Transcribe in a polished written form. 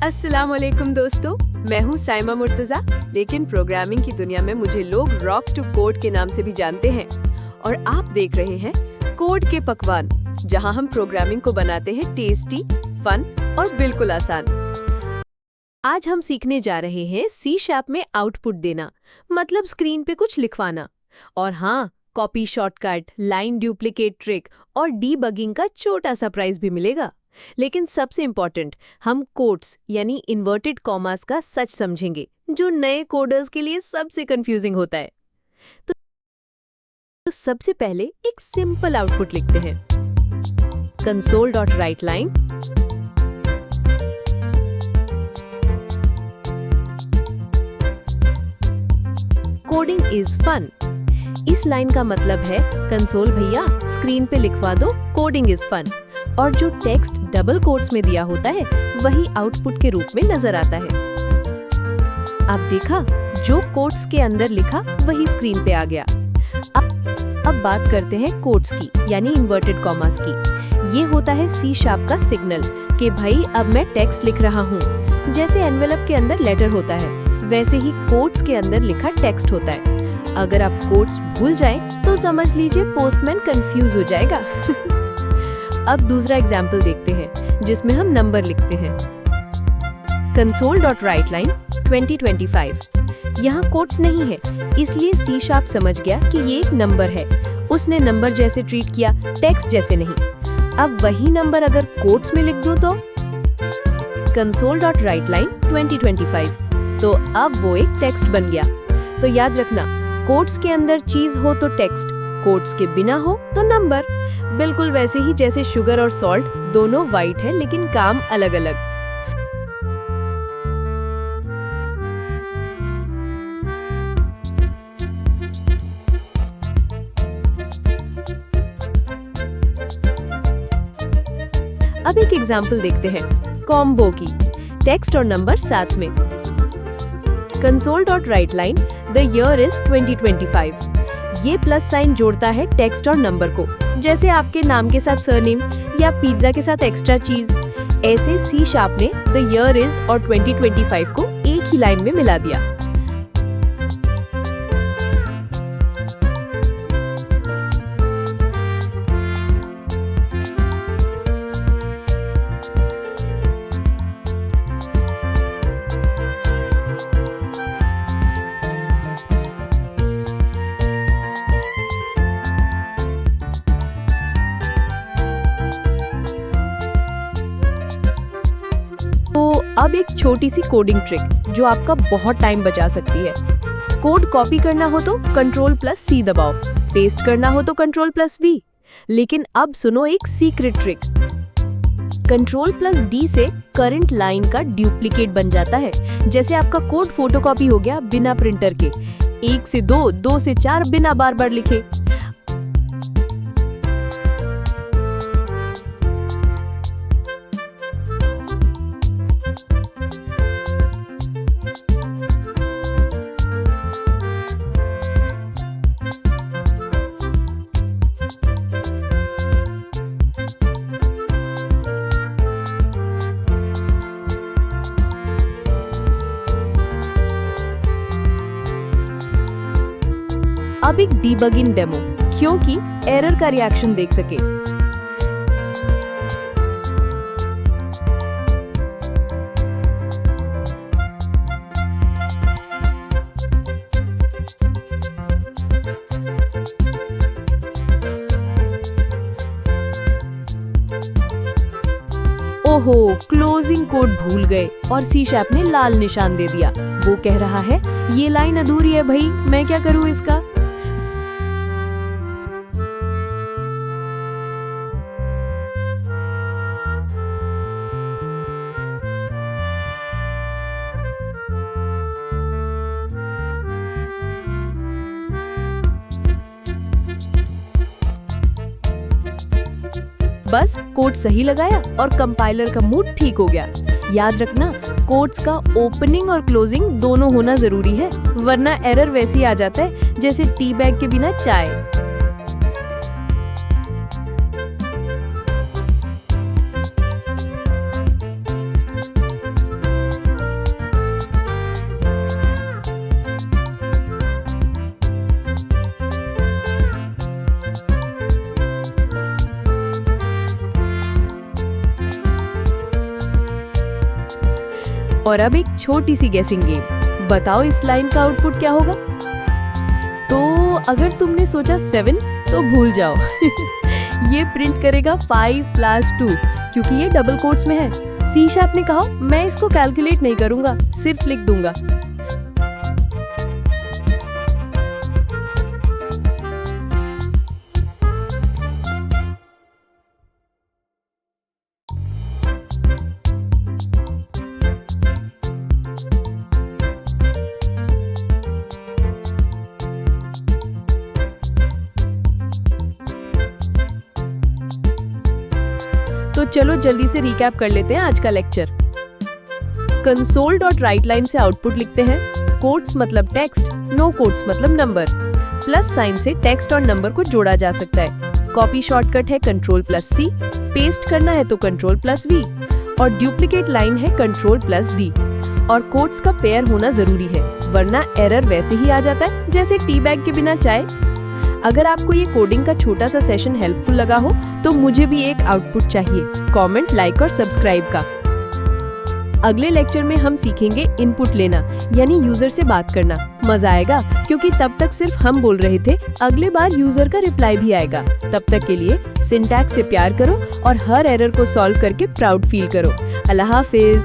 अस्सलाम वालेकुम दोस्तों, मैं हूँ साइमा मुर्तजा। लेकिन प्रोग्रामिंग की दुनिया में मुझे लोग रॉक टू कोड के नाम से भी जानते हैं। और आप देख रहे हैं कोड के पकवान, जहाँ हम प्रोग्रामिंग को बनाते हैं टेस्टी, फन और बिल्कुल आसान। आज हम सीखने जा रहे हैं C# में आउटपुट देना, मतलब स्क्रीन पे कुछ लिखवाना। और हाँ, copy shortcut, line duplicate trick और डीबगिंग का छोटा सा प्राइज भी मिलेगा। लेकिन सबसे इम्पोर्टेंट, हम कोट्स यानी इन्वर्टेड कॉमास का सच समझेंगे, जो नए कोडर्स के लिए सबसे कंफ्यूजिंग होता है। तो सबसे पहले एक सिंपल आउटपुट लिखते हैं। console.writeLine coding is fun. इस लाइन का मतलब है, कंसोल भैया स्क्रीन पे लिखवा दो, कोडिंग इज फन। और जो टेक्स्ट डबल कोट्स में दिया होता है वही आउटपुट के रूप में नजर आता है। अब देखा, जो कोट्स के अंदर लिखा वही स्क्रीन पे आ गया। अब बात करते हैं कोट्स की, यानी इन्वर्टेड कॉमास की। ये होता है C# का सिग्नल कि भाई अब मैं टेक्स्ट लिख रहा हूँ। जैसे एनवेलप के अंदर लेटर होता है, वैसे ही कोट्स के अंदर लिखा टेक्स्ट होता है। अगर आप कोट्स भूल जाएं तो समझ लीजिए पोस्टमैन कंफ्यूज हो जाएगा। अब दूसरा एग्जाम्पल देखते हैं, जिसमें हम नंबर लिखते हैं। console.writeLine 2025। यहाँ कोट्स नहीं है, इसलिए C# समझ गया कि ये एक नंबर है। उसने नंबर जैसे ट्रीट किया, टेक्स्ट जैसे नहीं। अब वही नंबर अगर कोट्स में लिख दो तो console.writeLine 2025, तो अब वो एक टेक्स्ट बन गया। तो याद रखना, कोट्स के अंदर चीज हो तो टेक्स्ट, कोट्स के बिना हो तो नंबर। बिल्कुल वैसे ही जैसे शुगर और सॉल्ट दोनों वाइट है, लेकिन काम अलग अलग। अब एक एग्जाम्पल देखते हैं कॉम्बो की, टेक्स्ट और नंबर साथ में। console.writeLine the year is 2025। ये प्लस साइन जोड़ता है टेक्स्ट और नंबर को, जैसे आपके नाम के साथ सरनेम या पिज्जा के साथ एक्स्ट्रा चीज। ऐसे C# ने द ईयर इज और 2025 को एक ही लाइन में मिला दिया। तो अब एक छोटी सी कोडिंग ट्रिक जो आपका बहुत टाइम बचा सकती है। कोड कॉपी करना हो तो Ctrl+C दबाओ, पेस्ट करना हो तो Ctrl+V। लेकिन अब सुनो एक सीक्रेट ट्रिक। Ctrl+D से करंट लाइन का डुप्लीकेट बन जाता है। जैसे आपका कोड फोटोकॉपी हो गया बिना प्रिंटर के, 1 से 2, 2 से 4 बिना बार बार लिखे। अब एक डीबगिंग डेमो, क्योंकि एरर का रिएक्शन देख सके। ओहो, क्लोजिंग कोड भूल गए और C# ने लाल निशान दे दिया। वो कह रहा है ये लाइन अधूरी है भाई, मैं क्या करूं इसका। बस कोड सही लगाया और कंपाइलर का मूड ठीक हो गया। याद रखना, कोड्स का ओपनिंग और क्लोजिंग दोनों होना जरूरी है, वरना एरर वैसे ही आ जाता है जैसे टी बैग के बिना चाय। और अब एक छोटी सी गेसिंग गेम, बताओ इस लाइन का आउटपुट क्या होगा? तो अगर तुमने सोचा 7 तो भूल जाओ ये प्रिंट करेगा 5 + 2 क्योंकि ये डबल कोट्स में है। सी शार्प ने कहा मैं इसको कैलकुलेट नहीं करूंगा, सिर्फ लिख दूंगा। तो चलो जल्दी से रिकैप कर लेते हैं आज का लेक्चर। console.writeLine से आउटपुट लिखते हैं। कोट्स मतलब टेक्स्ट, नो कोट्स मतलब नंबर। प्लस साइन से टेक्स्ट और नंबर को जोड़ा जा सकता है। कॉपी शॉर्टकट है Ctrl+C, पेस्ट करना है तो Ctrl+V और डुप्लीकेट लाइन है Ctrl+D। और कोट्स का पेयर होना जरूरी है, वरना एरर वैसे ही आ जाता है जैसे टी बैग के बिना चाय। अगर आपको ये कोडिंग का छोटा सा सेशन हेल्पफुल लगा हो तो मुझे भी एक आउटपुट चाहिए, कमेंट, लाइक और सब्सक्राइब का। अगले लेक्चर में हम सीखेंगे इनपुट लेना, यानी यूजर से बात करना। मजा आएगा क्योंकि तब तक सिर्फ हम बोल रहे थे, अगले बार यूजर का रिप्लाई भी आएगा। तब तक के लिए सिंटैक्स से प्यार करो और हर एरर को सॉल्व करके प्राउड फील करो। अल्लाह हाफिज।